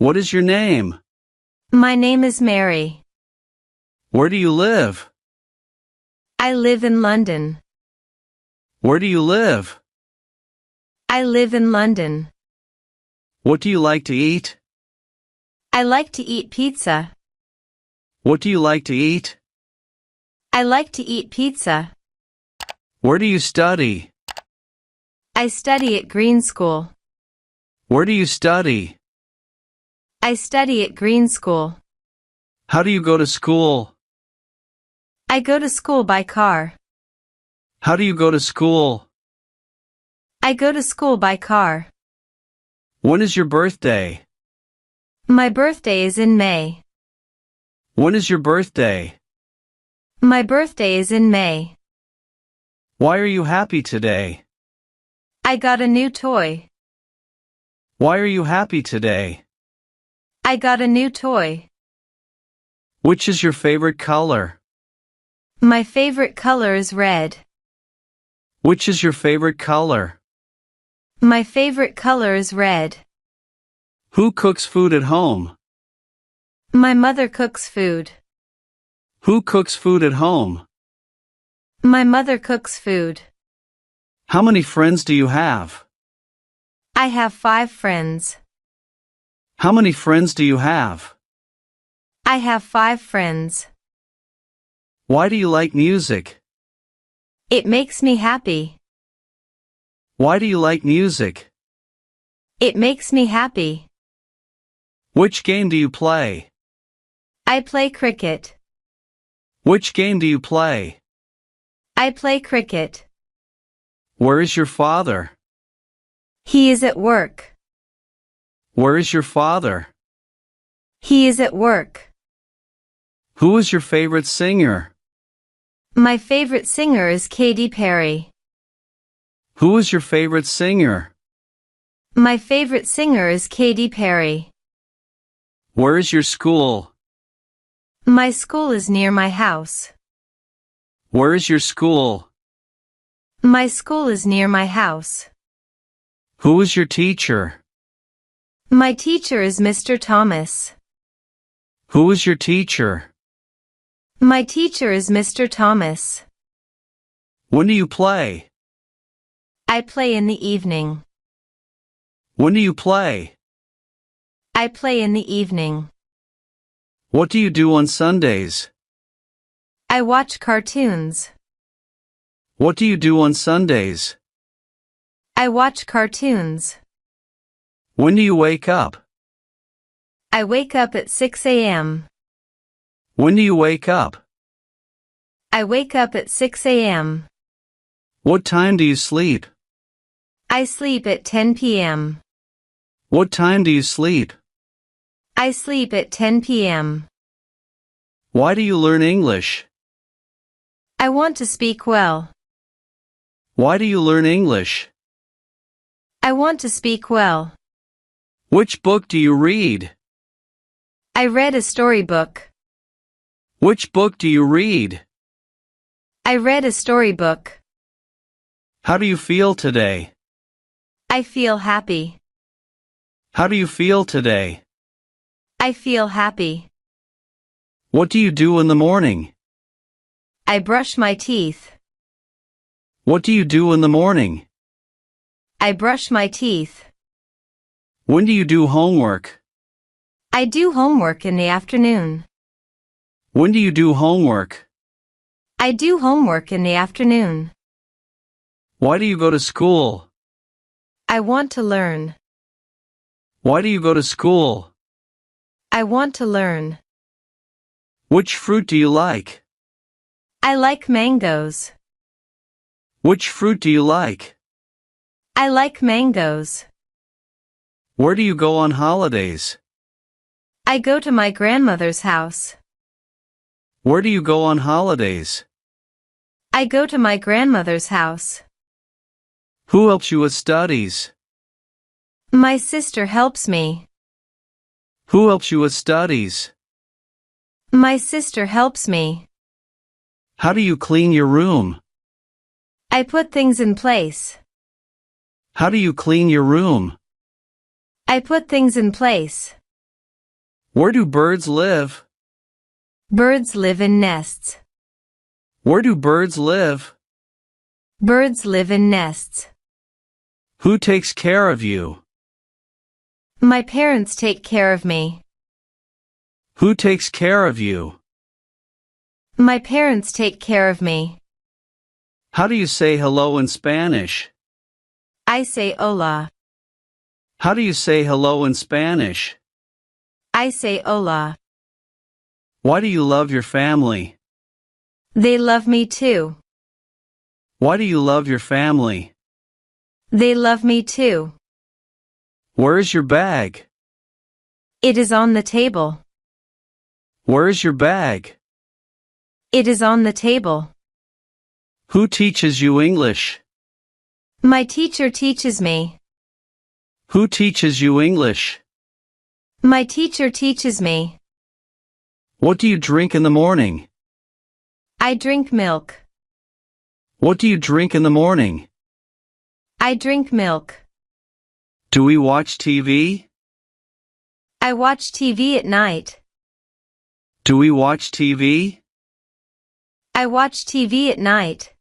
What is your name? My name is Mary. Where do you live? I live in London. Where do you live? I live in London. What do you like to eat? I like to eat pizza. What do you like to eat? I like to eat pizza. Where do you study? I study at Green School. Where do you study? I study at Green School. How do you go to school? I go to school by car. How do you go to school? I go to school by car. When is your birthday? My birthday is in May. When is your birthday? My birthday is in May. Why are you happy today? I got a new toy. Why are you happy today? I got a new toy. Which is your favorite color? My favorite color is red. Which is your favorite color? My favorite color is red. Who cooks food at home? My mother cooks food. Who cooks food at home? My mother cooks food. How many friends do you have? I have 5 friends. How many friends do you have? I have 5 friends. Why do you like music? It makes me happy. Why do you like music? It makes me happy. Which game do you play? I play cricket. Which game do you play? I play cricket. Where is your father? He is at work. Where is your father? He is at work. Who is your favorite singer? My favorite singer is Katy Perry. Who is your favorite singer? My favorite singer is Katy Perry. Where is your school? My school is near my house. Where is your school? My school is near my house. Who is your teacher? My teacher is Mr. Thomas. Who is your teacher? My teacher is Mr. Thomas. When do you play? I play in the evening. When do you play? I play in the evening. What do you do on Sundays? I watch cartoons. What do you do on Sundays? I watch cartoons. When do you wake up? I wake up at 6 a.m. When do you wake up? I wake up at 6 a.m. What time do you sleep? I sleep at 10 p.m. What time do you sleep? I sleep at 10 p.m. Why do you learn English? I want to speak well. Why do you learn English? I want to speak well. Which book do you read? I read a storybook. Which book do you read? I read a storybook. How do you feel today? I feel happy. How do you feel today? I feel happy. What do you do in the morning? I brush my teeth. What do you do in the morning? I brush my teeth. When do you do homework? I do homework in the afternoon. When do you do homework? I do homework in the afternoon. Why do you go to school? I want to learn. Why do you go to school? I want to learn. Which fruit do you like? I like mangoes. Which fruit do you like? I like mangoes. Where do you go on holidays? I go to my grandmother's house. Where do you go on holidays? I go to my grandmother's house. Who helps you with studies? My sister helps me. Who helps you with studies? My sister helps me. How do you clean your room? I put things in place. How do you clean your room? I put things in place. Where do birds live? Birds live in nests. Where do birds live? Birds live in nests. Who takes care of you? My parents take care of me. Who takes care of you? My parents take care of me. How do you say hello in Spanish? I say hola. How do you say hello in Spanish? I say hola. Why do you love your family? They love me too. Why do you love your family? They love me too. Where is your bag? It is on the table. Where is your bag? It is on the table. Who teaches you English? My teacher teaches me. Who teaches you English? My teacher teaches me. What do you drink in the morning? I drink milk. What do you drink in the morning? I drink milk. Do we watch TV? I watch TV at night. Do we watch TV? I watch TV at night.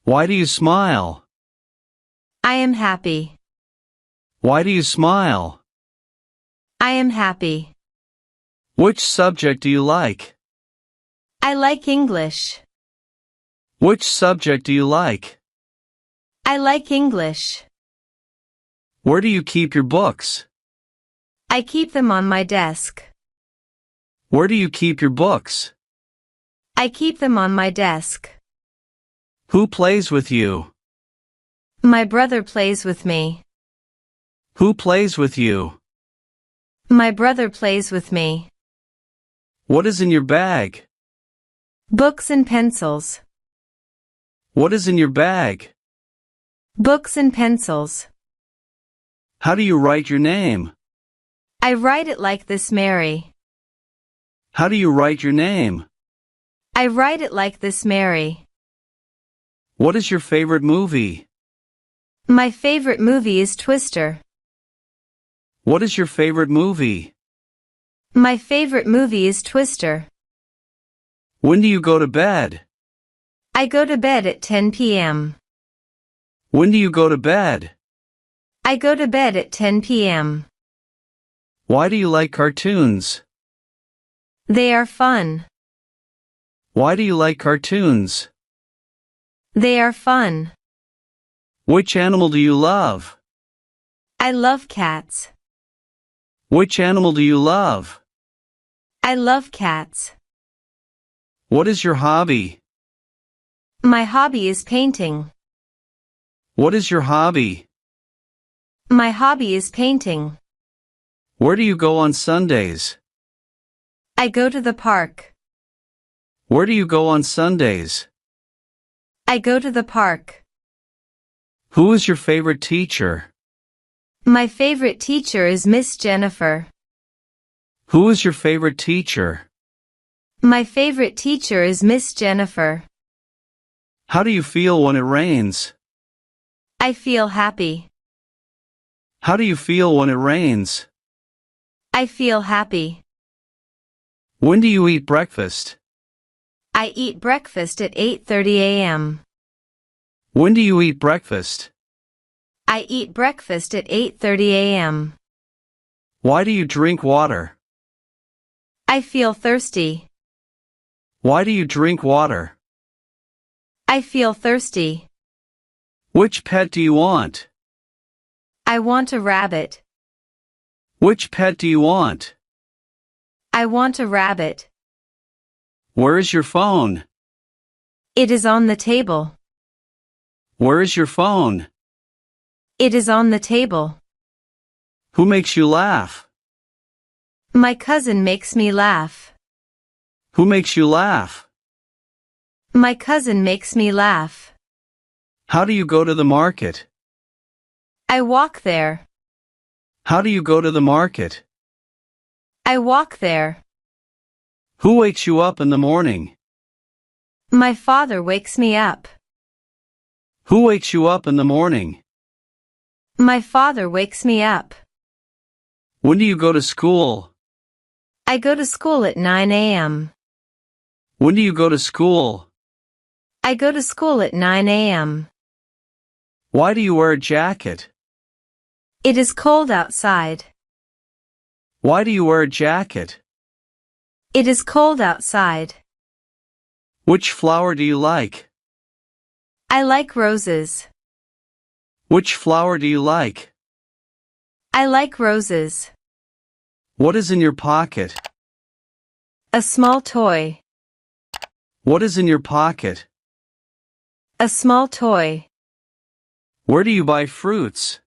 Why do you smile? I am happy. Why do you smile? I am happy. Which subject do you like? I like English. Which subject do you like? I like English. Where do you keep your books? I keep them on my desk. Where do you keep your books? I keep them on my desk. Who plays with you? My brother plays with me. Who plays with you? My brother plays with me. What is in your bag? Books and pencils. What is in your bag? Books and pencils. How do you write your name? I write it like this, Mary. How do you write your name? I write it like this, Mary. What is your favorite movie? My favorite movie is Twister. What is your favorite movie? My favorite movie is Twister. When do you go to bed? I go to bed at 10 p.m. When do you go to bed? I go to bed at 10 p.m. Why do you like cartoons? They are fun. Why do you like cartoons? They are fun. Which animal do you love? I love cats. Which animal do you love? I love cats. What is your hobby? My hobby is painting. What is your hobby? My hobby is painting. Where do you go on Sundays? I go to the park. Where do you go on Sundays? I go to the park. Who is your favorite teacher? My favorite teacher is Miss Jennifer. Who is your favorite teacher? My favorite teacher is Miss Jennifer. How do you feel when it rains? I feel happy. How do you feel when it rains? I feel happy. When do you eat breakfast? I eat breakfast at 8:30 a.m. When do you eat breakfast? I eat breakfast at 8:30 a.m. Why do you drink water? I feel thirsty. Why do you drink water? I feel thirsty. Which pet do you want? I want a rabbit. Which pet do you want? I want a rabbit. Where is your phone? It is on the table. Where is your phone? It is on the table. Who makes you laugh? My cousin makes me laugh. Who makes you laugh? My cousin makes me laugh. How do you go to the market? I walk there. How do you go to the market? I walk there. Who wakes you up in the morning? My father wakes me up. Who wakes you up in the morning? My father wakes me up. When do you go to school? I go to school at 9 a.m. When do you go to school? I go to school at 9 a.m. Why do you wear a jacket? It is cold outside. Why do you wear a jacket? It is cold outside. Which flower do you like? I like roses. Which flower do you like? I like roses. What is in your pocket? A small toy. What is in your pocket? A small toy. Where do you buy fruits?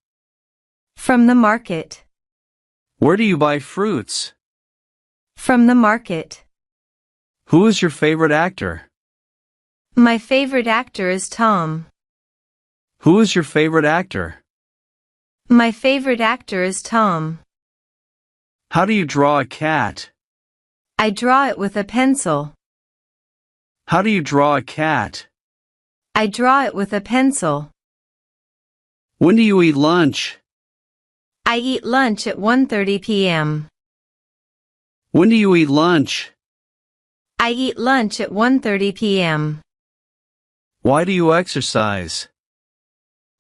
From the market. Where do you buy fruits? From the market. Who is your favorite actor? My favorite actor is Tom. Who is your favorite actor? My favorite actor is Tom. How do you draw a cat? I draw it with a pencil. How do you draw a cat? I draw it with a pencil. When do you eat lunch? I eat lunch at 1:30 p.m. When do you eat lunch? I eat lunch at 1:30 p.m. Why do you exercise?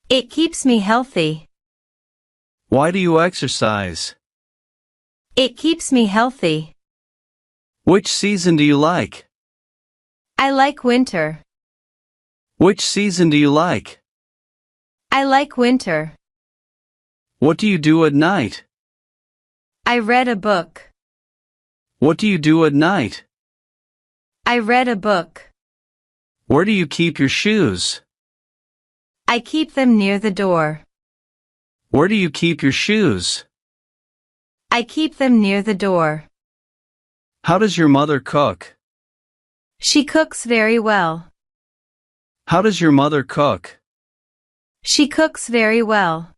It keeps me healthy. Why do you exercise? It keeps me healthy. Which season do you like? I like winter. Which season do you like? I like winter. What do you do at night? I read a book. What do you do at night? I read a book. Where do you keep your shoes? I keep them near the door. Where do you keep your shoes? I keep them near the door. How does your mother cook? She cooks very well. How does your mother cook? She cooks very well.